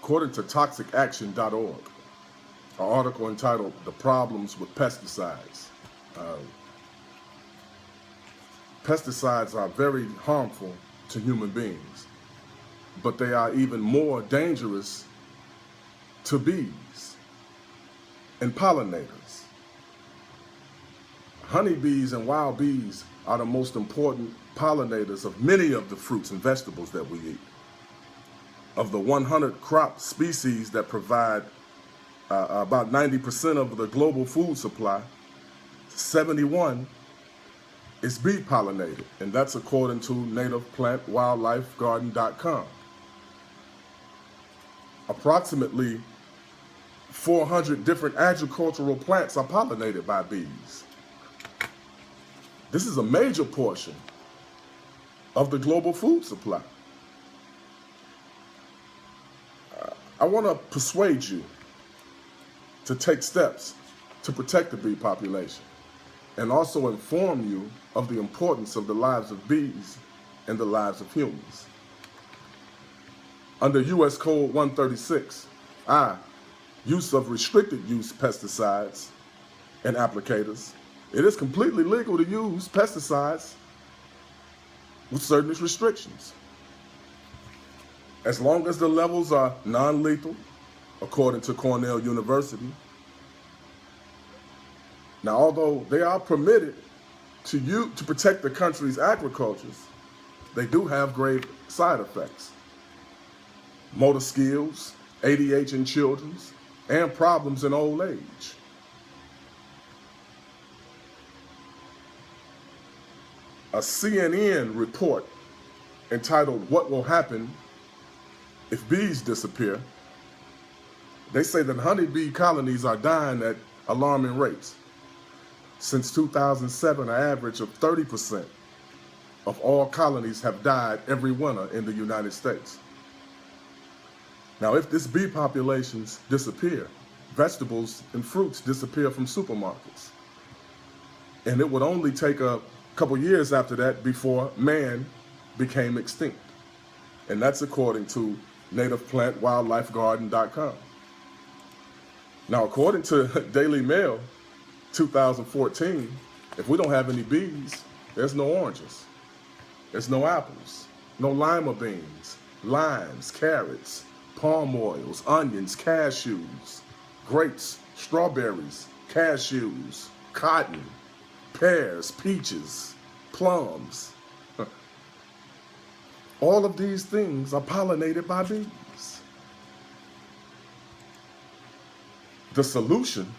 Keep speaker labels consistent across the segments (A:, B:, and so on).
A: According to toxicaction.org, an article entitled "The Problems with Pesticides." Pesticides are very harmful to human beings, but they are even more dangerous to bees and pollinators. Honeybees and wild bees are the most important pollinators of many of the fruits and vegetables that we eat. Of the 100 crop species that provide about 90% of the global food supply, 71 is bee pollinated, and that's according to nativeplantwildlifegarden.com. Approximately 400 different agricultural plants are pollinated by bees. This is a major portion of the global food supply. I want to persuade you to take steps to protect the bee population and also inform you of the importance of the lives of bees and the lives of humans. Under U.S. Code 136, use of restricted use pesticides and applicators. It is completely legal to use pesticides with certain restrictions, as long as the levels are non-lethal, according to Cornell University. Now, although they are permitted to protect the country's agricultures, they do have grave side effects: motor skills, ADH in children, and problems in old age. A CNN report entitled "What Will Happen If Bees Disappear," they say that honeybee colonies are dying at alarming rates. Since 2007, an average of 30% of all colonies have died every winter in the United States. Now, if this bee populations disappear, vegetables and fruits disappear from supermarkets. And it would only take a couple years after that before man became extinct. And that's according to nativeplantwildlifegarden.com. Now, according to Daily Mail 2014, if we don't have any bees, there's no oranges, there's no apples, no lima beans, limes, carrots, palm oils, onions, cashews, grapes, strawberries, cashews, cotton, pears, peaches, plums. All of these things are pollinated by bees. The solution,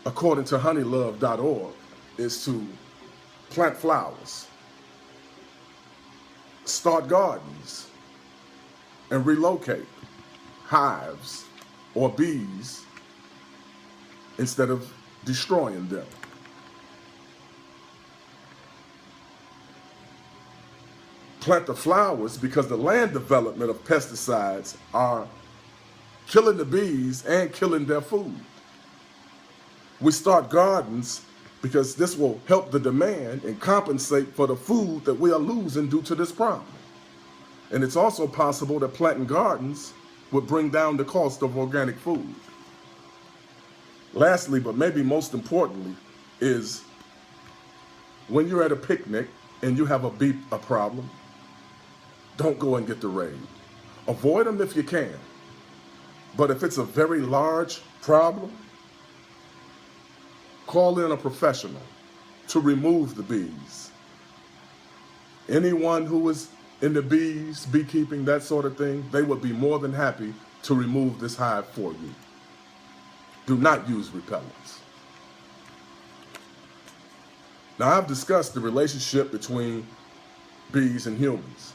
A: according to honeylove.org, is to plant flowers, start gardens, and relocate hives or bees instead of destroying them. Plant the flowers because the land development of pesticides are killing the bees and killing their food. We start gardens because this will help the demand and compensate for the food that we are losing due to this problem. And it's also possible that planting gardens would bring down the cost of organic food. Lastly, but maybe most importantly, is when you're at a picnic and you have a problem, don't go and get the raid. Avoid them if you can. But if it's a very large problem, call in a professional to remove the bees. Anyone who is in the bees, beekeeping, that sort of thing, they would be more than happy to remove this hive for you. Do not use repellents. Now, I've discussed the relationship between bees and humans.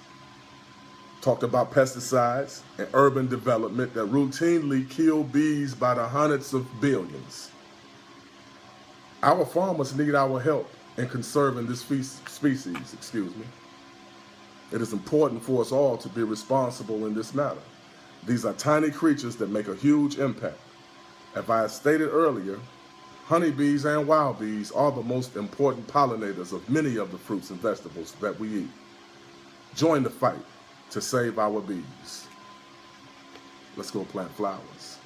A: Talked about pesticides and urban development that routinely kill bees by the hundreds of billions. Our farmers need our help in conserving this species. It is important for us all to be responsible in this matter. These are tiny creatures that make a huge impact. As I stated earlier, honeybees and wild bees are the most important pollinators of many of the fruits and vegetables that we eat. Join the fight. to save our bees. Let's go plant flowers.